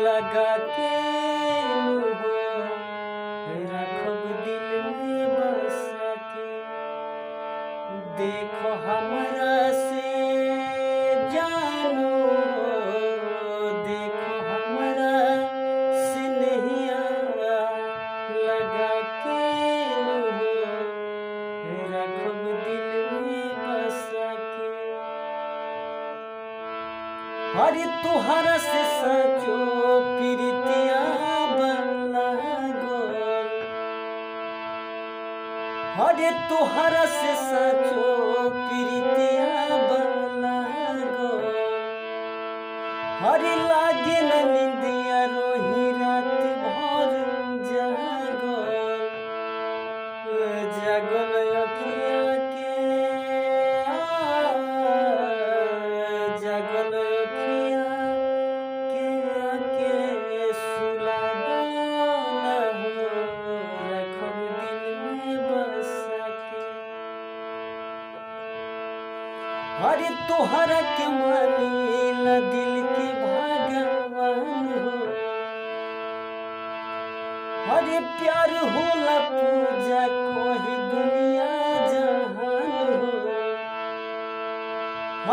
लगा के नुहो रखब दिल में बसा के। देखो हमरा से जानो, देखो हमरा से नहिया लगा के नुहो रखब दिल में बसा के। अरे तुहरा से सचो प्रीतिया बला गोल, अरे तुहरा से सचो प्रीतिया बला गोल। अरे लागे न निंदिया रोही रात भर जागल, जागल अखिया के जागल अखिया के सुला दाना हो रखब दिल में बसा के। अरे तोहरा के मानीला दिल के भगवान हो, अरे प्यार होला पूजा कोई दुनिया जहान हो।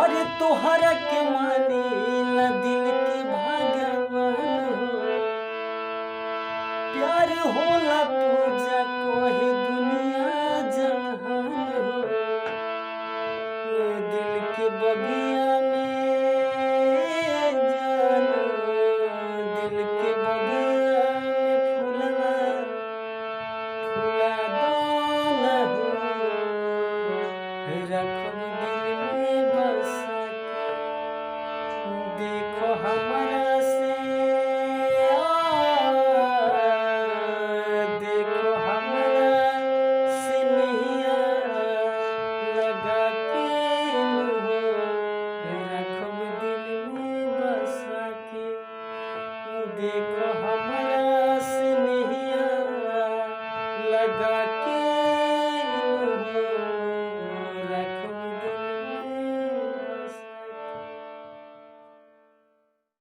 अरे तोहरा के मानीला दिल के भगवान हो, प्यार होला पूजा कोई दुनिया जहान हो। दिल के बगिया में जानो, दिल के बगिया में फूलवा फूला दाना हो रखब दिल में बसा के। देखो हमरा से देखो हमरा से नहिया लगा के नुहो रखब दिल में बसा के। देखो